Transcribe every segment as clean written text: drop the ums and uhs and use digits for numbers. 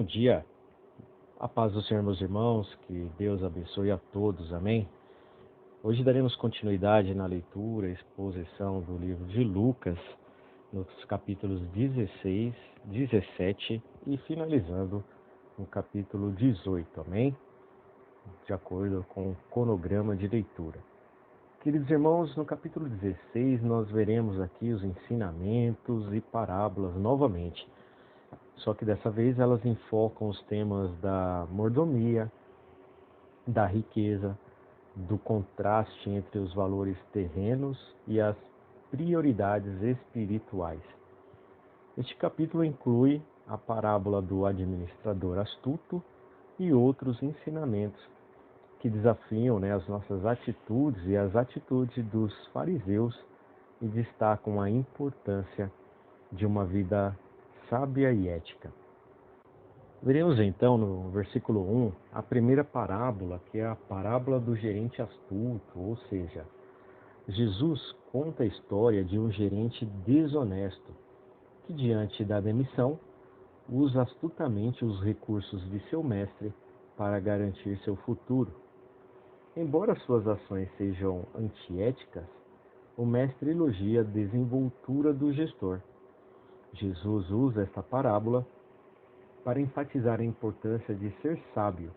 Bom dia, a paz do Senhor, meus irmãos, que Deus abençoe a todos, amém? Hoje daremos continuidade na leitura e exposição do livro de Lucas, nos capítulos 16, 17 e finalizando no capítulo 18, amém? De acordo com o cronograma de leitura. Queridos irmãos, no capítulo 16 nós veremos aqui os ensinamentos e parábolas novamente. Só que dessa vez elas enfocam os temas da mordomia, da riqueza, do contraste entre os valores terrenos e as prioridades espirituais. Este capítulo inclui a parábola do administrador astuto e outros ensinamentos que desafiam as nossas atitudes e as atitudes dos fariseus e destacam a importância de uma vida sábia e ética. Veremos então no versículo 1 a primeira parábola, que é a parábola do gerente astuto, ou seja, Jesus conta a história de um gerente desonesto que, diante da demissão, usa astutamente os recursos de seu mestre para garantir seu futuro. Embora suas ações sejam antiéticas, o mestre elogia a desenvoltura do gestor. Jesus usa esta parábola para enfatizar a importância de ser sábio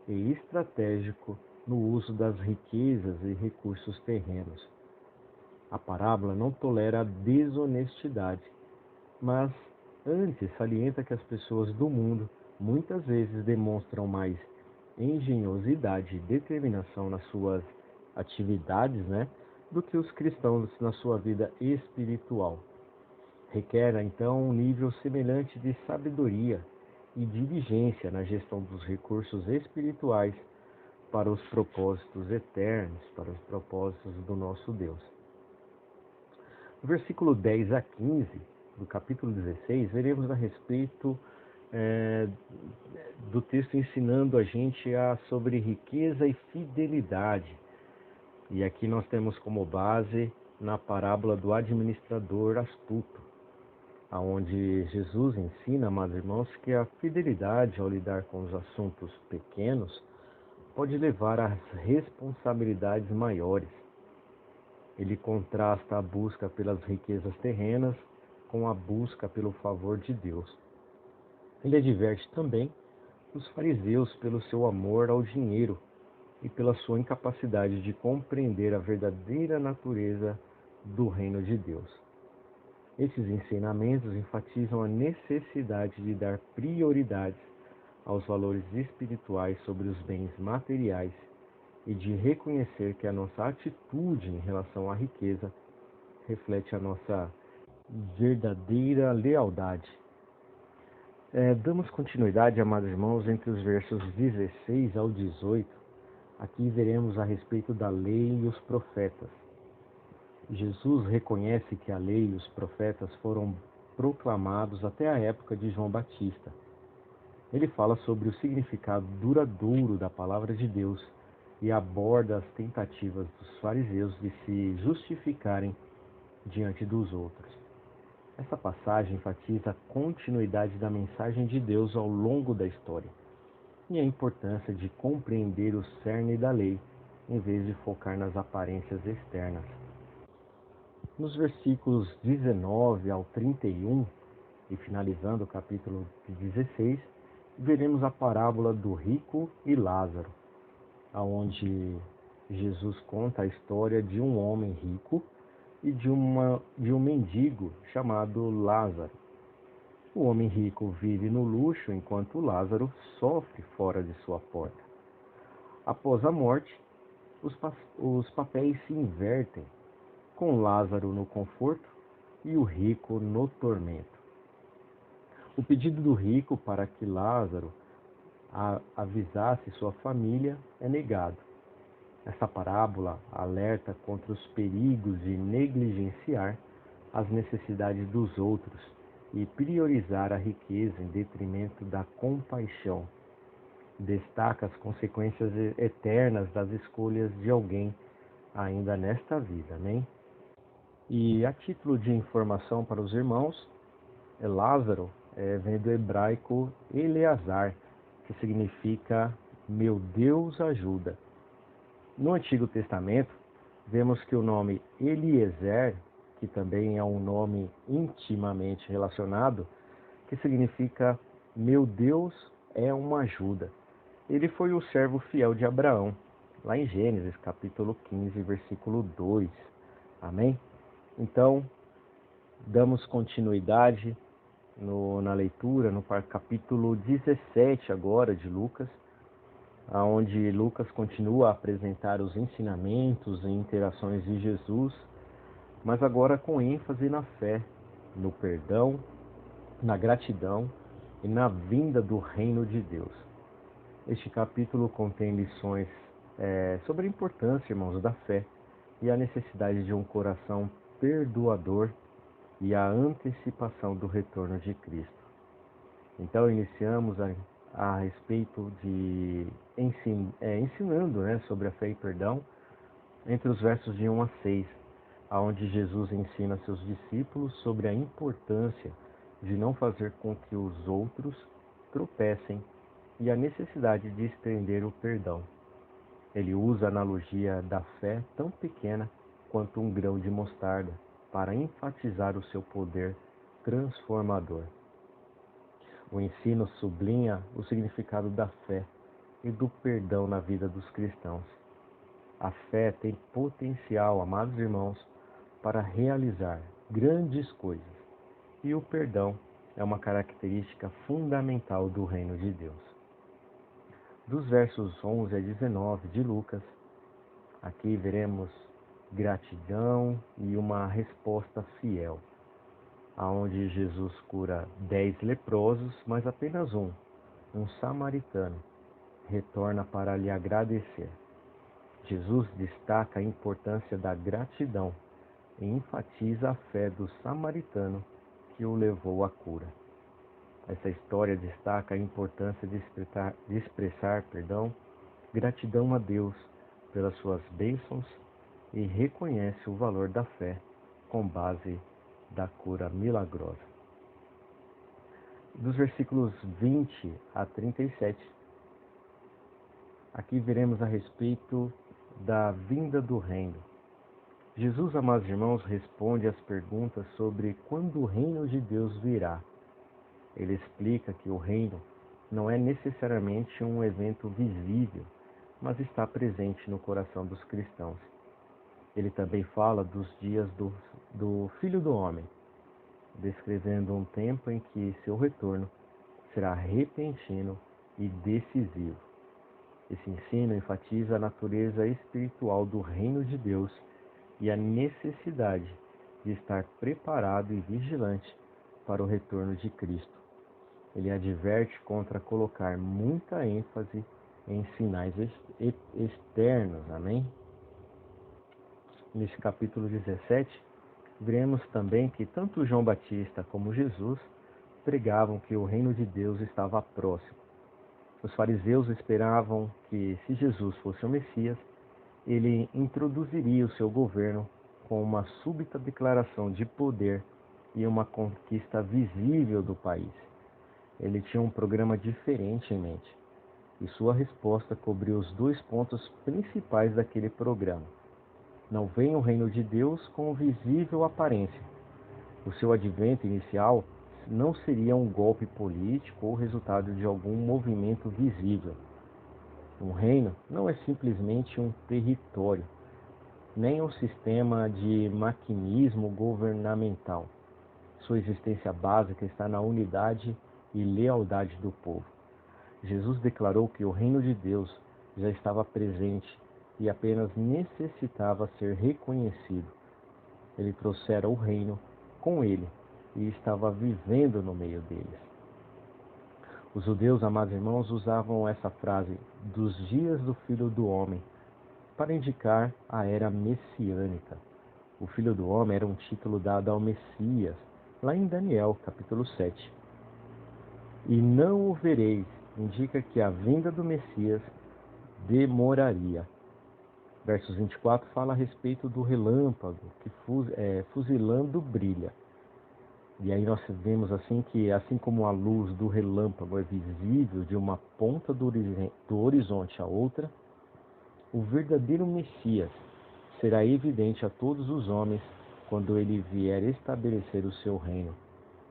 e estratégico no uso das riquezas e recursos terrenos. A parábola não tolera a desonestidade, mas antes salienta que as pessoas do mundo muitas vezes demonstram mais engenhosidade e determinação nas suas atividades, do que os cristãos na sua vida espiritual. Requer então um nível semelhante de sabedoria e diligência na gestão dos recursos espirituais para os propósitos eternos, para os propósitos do nosso Deus. No versículo 10 a 15 do capítulo 16, veremos a respeito do texto ensinando a gente sobre riqueza e fidelidade. E aqui nós temos como base na parábola do administrador astuto, onde Jesus ensina, amados irmãos, que a fidelidade ao lidar com os assuntos pequenos pode levar às responsabilidades maiores. Ele contrasta a busca pelas riquezas terrenas com a busca pelo favor de Deus. Ele adverte também os fariseus pelo seu amor ao dinheiro e pela sua incapacidade de compreender a verdadeira natureza do reino de Deus. Esses ensinamentos enfatizam a necessidade de dar prioridades aos valores espirituais sobre os bens materiais e de reconhecer que a nossa atitude em relação à riqueza reflete a nossa verdadeira lealdade. Damos continuidade, amados irmãos, entre os versos 16 ao 18. Aqui veremos a respeito da lei e os profetas. Jesus reconhece que a lei e os profetas foram proclamados até a época de João Batista. Ele fala sobre o significado duradouro da palavra de Deus e aborda as tentativas dos fariseus de se justificarem diante dos outros. Essa passagem enfatiza a continuidade da mensagem de Deus ao longo da história e a importância de compreender o cerne da lei em vez de focar nas aparências externas. Nos versículos 19 ao 31, e finalizando o capítulo 16, veremos a parábola do rico e Lázaro, onde Jesus conta a história de um homem rico e de um mendigo chamado Lázaro. O homem rico vive no luxo enquanto Lázaro sofre fora de sua porta. Após a morte, os papéis se invertem, com Lázaro no conforto e o rico no tormento. O pedido do rico para que Lázaro avisasse sua família é negado. Essa parábola alerta contra os perigos de negligenciar as necessidades dos outros e priorizar a riqueza em detrimento da compaixão. Destaca as consequências eternas das escolhas de alguém ainda nesta vida, amém? E a título de informação para os irmãos, Lázaro vem do hebraico Eleazar, que significa meu Deus ajuda. No Antigo Testamento, vemos que o nome Eliezer, que também é um nome intimamente relacionado, que significa meu Deus é uma ajuda. Ele foi o servo fiel de Abraão, lá em Gênesis capítulo 15, versículo 2. Amém? Então, damos continuidade na leitura, no capítulo 17 agora de Lucas, onde Lucas continua a apresentar os ensinamentos e interações de Jesus, mas agora com ênfase na fé, no perdão, na gratidão e na vinda do reino de Deus. Este capítulo contém lições sobre a importância, irmãos, da fé e a necessidade de um coração perdoador e a antecipação do retorno de Cristo. Então iniciamos a respeito de ensinando sobre a fé e perdão entre os versos de 1 a 6, onde Jesus ensina seus discípulos sobre a importância de não fazer com que os outros tropecem e a necessidade de estender o perdão. Ele usa a analogia da fé tão pequena quanto um grão de mostarda para enfatizar o seu poder transformador. O ensino sublinha o significado da fé e do perdão na vida dos cristãos. A fé tem potencial, amados irmãos, para realizar grandes coisas, e o perdão é uma característica fundamental do reino de Deus. Dos versos 11 a 19 de Lucas, aqui veremos gratidão e uma resposta fiel, aonde Jesus cura 10 leprosos, mas apenas um samaritano, retorna para lhe agradecer. Jesus destaca a importância da gratidão e enfatiza a fé do samaritano que o levou à cura. Essa história destaca a importância de expressar gratidão a Deus pelas suas bênçãos e reconhece o valor da fé com base da cura milagrosa. Dos versículos 20 a 37, aqui veremos a respeito da vinda do reino. Jesus, amados irmãos, responde às perguntas sobre quando o reino de Deus virá. Ele explica que o reino não é necessariamente um evento visível, mas está presente no coração dos cristãos. Ele também fala dos dias do Filho do Homem, descrevendo um tempo em que seu retorno será repentino e decisivo. Esse ensino enfatiza a natureza espiritual do reino de Deus e a necessidade de estar preparado e vigilante para o retorno de Cristo. Ele adverte contra colocar muita ênfase em sinais externos. Amém? Nesse capítulo 17, veremos também que tanto João Batista como Jesus pregavam que o reino de Deus estava próximo. Os fariseus esperavam que, se Jesus fosse o Messias, ele introduziria o seu governo com uma súbita declaração de poder e uma conquista visível do país. Ele tinha um programa diferente em mente, e sua resposta cobriu os dois pontos principais daquele programa. Não vem o reino de Deus com visível aparência. O seu advento inicial não seria um golpe político ou resultado de algum movimento visível. Um reino não é simplesmente um território, nem um sistema de maquinismo governamental. Sua existência básica está na unidade e lealdade do povo. Jesus declarou que o reino de Deus já estava presente e apenas necessitava ser reconhecido. Ele trouxera o reino com ele e estava vivendo no meio deles. Os judeus, amados irmãos, usavam essa frase dos dias do Filho do Homem para indicar a era messiânica. O Filho do Homem era um título dado ao Messias, lá em Daniel, capítulo 7. E não o vereis, indica que a vinda do Messias demoraria. Versos 24 fala a respeito do relâmpago que fuzilando brilha. E aí nós vemos assim que, assim como a luz do relâmpago é visível de uma ponta do horizonte à outra, o verdadeiro Messias será evidente a todos os homens quando ele vier estabelecer o seu reino.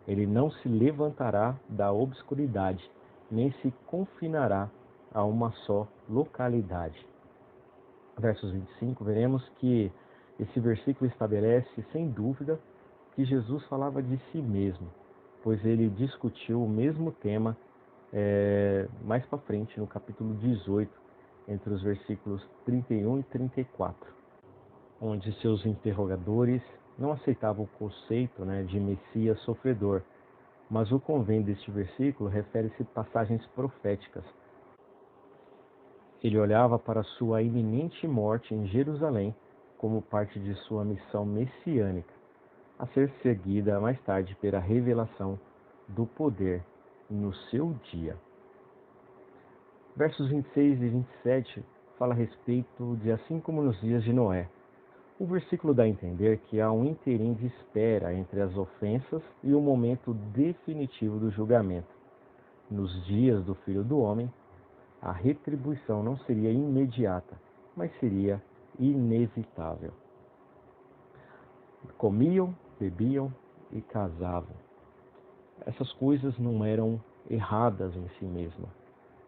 Ele não se levantará da obscuridade, nem se confinará a uma só localidade. Versos 25, veremos que esse versículo estabelece, sem dúvida, que Jesus falava de si mesmo, pois ele discutiu o mesmo tema mais para frente, no capítulo 18, entre os versículos 31 e 34, onde seus interrogadores não aceitavam o conceito de Messias sofredor, mas o convém deste versículo refere-se a passagens proféticas. Ele olhava para sua iminente morte em Jerusalém como parte de sua missão messiânica, a ser seguida mais tarde pela revelação do poder no seu dia. Versos 26 e 27 fala a respeito de assim como nos dias de Noé. O versículo dá a entender que há um interim de espera entre as ofensas e o momento definitivo do julgamento. Nos dias do Filho do Homem, a retribuição não seria imediata, mas seria inevitável. Comiam, bebiam e casavam. Essas coisas não eram erradas em si mesmas,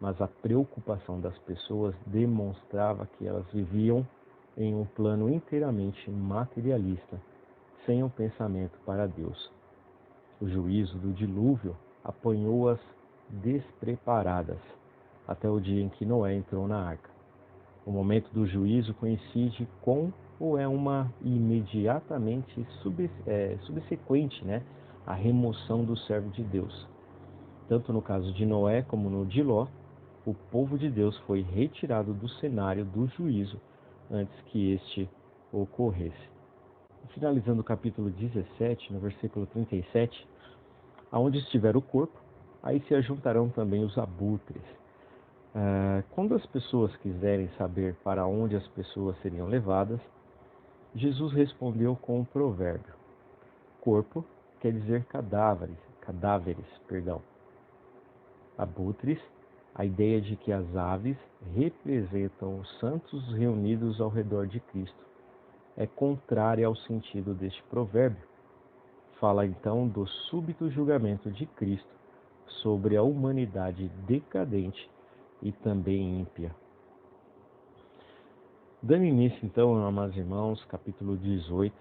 mas a preocupação das pessoas demonstrava que elas viviam em um plano inteiramente materialista, sem um pensamento para Deus. O juízo do dilúvio apanhou-as despreparadas, até o dia em que Noé entrou na arca. O momento do juízo coincide com ou é uma imediatamente subsequente à remoção do servo de Deus. Tanto no caso de Noé como no de Ló, o povo de Deus foi retirado do cenário do juízo antes que este ocorresse. Finalizando o capítulo 17, no versículo 37, aonde estiver o corpo, aí se ajuntarão também os abutres. Quando as pessoas quiserem saber para onde as pessoas seriam levadas, Jesus respondeu com um provérbio. Corpo quer dizer cadáveres. Abutres, a ideia de que as aves representam os santos reunidos ao redor de Cristo, é contrária ao sentido deste provérbio. Fala então do súbito julgamento de Cristo sobre a humanidade decadente e também ímpia. Dando início então, amados irmãos, capítulo 18,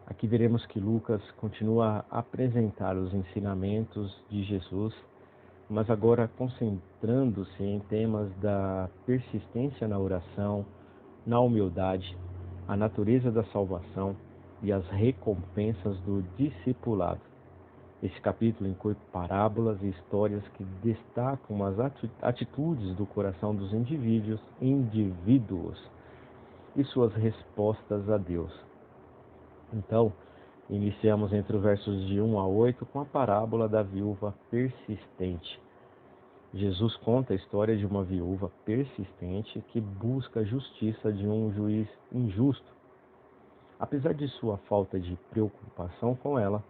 aqui veremos que Lucas continua a apresentar os ensinamentos de Jesus, mas agora concentrando-se em temas da persistência na oração, na humildade, a natureza da salvação e as recompensas do discipulado. Esse capítulo inclui parábolas e histórias que destacam as atitudes do coração dos indivíduos e suas respostas a Deus. Então, iniciamos entre os versos de 1 a 8 com a parábola da viúva persistente. Jesus conta a história de uma viúva persistente que busca a justiça de um juiz injusto. Apesar de sua falta de preocupação com ela,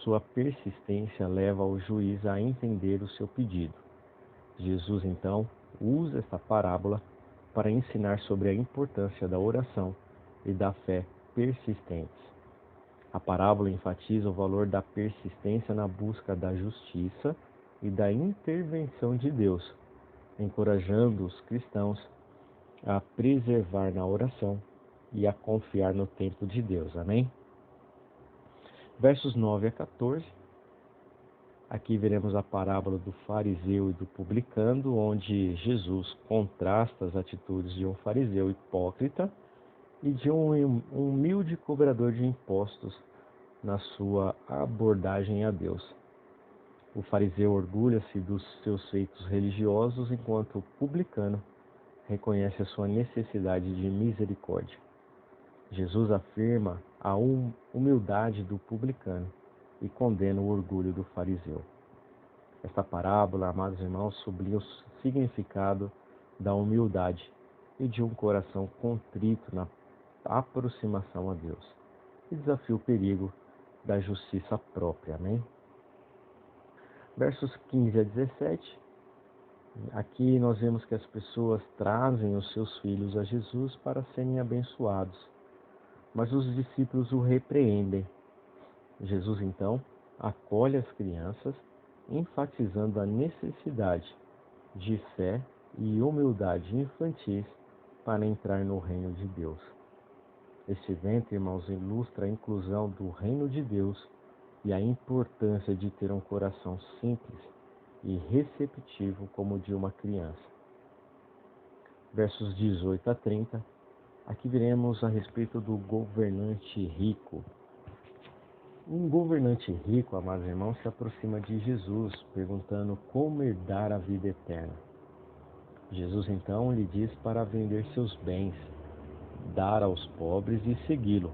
sua persistência leva o juiz a entender o seu pedido. Jesus, então, usa esta parábola para ensinar sobre a importância da oração e da fé persistentes. A parábola enfatiza o valor da persistência na busca da justiça e da intervenção de Deus, encorajando os cristãos a preservar na oração e a confiar no tempo de Deus. Amém? Versos 9 a 14. Aqui veremos a parábola do fariseu e do publicano, onde Jesus contrasta as atitudes de um fariseu hipócrita e de um humilde cobrador de impostos na sua abordagem a Deus. O fariseu orgulha-se dos seus feitos religiosos, enquanto o publicano reconhece a sua necessidade de misericórdia. Jesus afirma a humildade do publicano e condena o orgulho do fariseu. Esta parábola, amados irmãos, sublinha o significado da humildade e de um coração contrito na aproximação a Deus, e desafia o perigo da justiça própria. Amém? Versos 15 a 17. Aqui nós vemos que as pessoas trazem os seus filhos a Jesus para serem abençoados, mas os discípulos o repreendem. Jesus então acolhe as crianças, enfatizando a necessidade de fé e humildade infantis para entrar no reino de Deus. Este evento, irmãos, ilustra a inclusão do reino de Deus e a importância de ter um coração simples e receptivo como o de uma criança. Versos 18 a 30, aqui veremos a respeito do governante rico. Um governante rico, amados irmãos, se aproxima de Jesus, perguntando como herdar a vida eterna. Jesus então lhe diz para vender seus bens, dar aos pobres e segui-lo.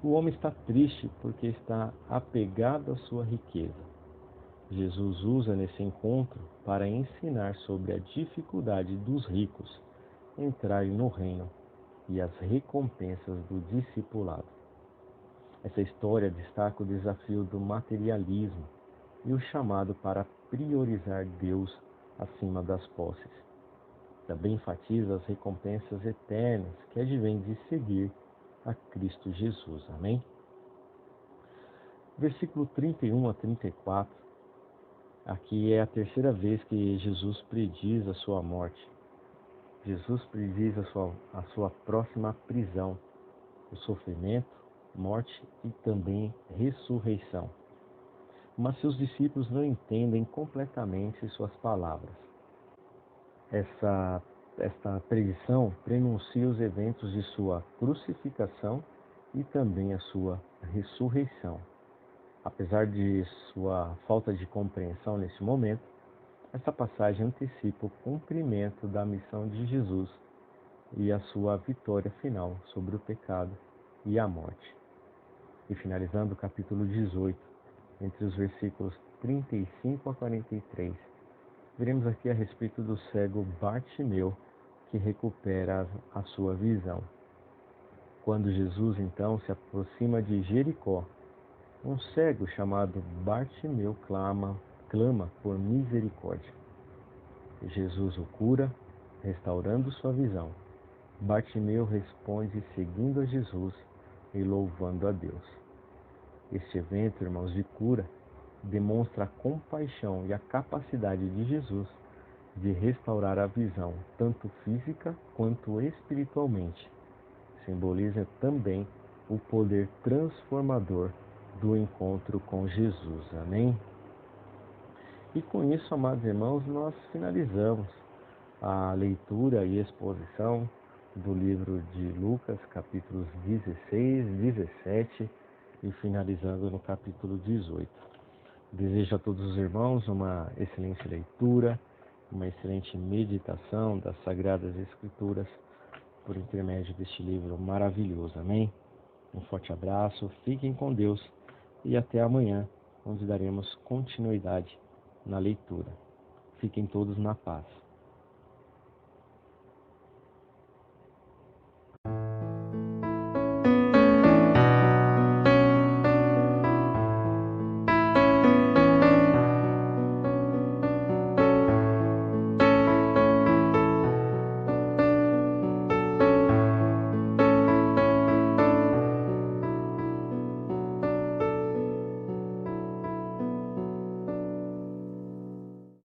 O homem está triste porque está apegado à sua riqueza. Jesus usa nesse encontro para ensinar sobre a dificuldade dos ricos entrarem no reino e as recompensas do discipulado. Essa história destaca o desafio do materialismo e o chamado para priorizar Deus acima das posses. Também enfatiza as recompensas eternas que advêm de seguir a Cristo Jesus. Amém? Versículo 31 a 34. Aqui é a terceira vez que Jesus prediz a sua morte. Jesus prediz a sua próxima prisão, o sofrimento, morte e também ressurreição. Mas seus discípulos não entendem completamente suas palavras. Esta predição prenuncia os eventos de sua crucificação e também a sua ressurreição. Apesar de sua falta de compreensão nesse momento, essa passagem antecipa o cumprimento da missão de Jesus e a sua vitória final sobre o pecado e a morte. E finalizando o capítulo 18, entre os versículos 35 a 43, veremos aqui a respeito do cego Bartimeu, que recupera a sua visão. Quando Jesus então se aproxima de Jericó, um cego chamado Bartimeu clama por misericórdia. Jesus o cura, restaurando sua visão. Bartimeu responde seguindo a Jesus e louvando a Deus. Este evento, irmãos, de cura, demonstra a compaixão e a capacidade de Jesus de restaurar a visão, tanto física quanto espiritualmente. Simboliza também o poder transformador do encontro com Jesus. Amém? E com isso, amados irmãos, nós finalizamos a leitura e exposição do livro de Lucas, capítulos 16, 17 e finalizando no capítulo 18. Desejo a todos os irmãos uma excelente leitura, uma excelente meditação das Sagradas Escrituras por intermédio deste livro maravilhoso. Amém? Um forte abraço, fiquem com Deus e até amanhã, onde daremos continuidade na leitura. Fiquem todos na paz.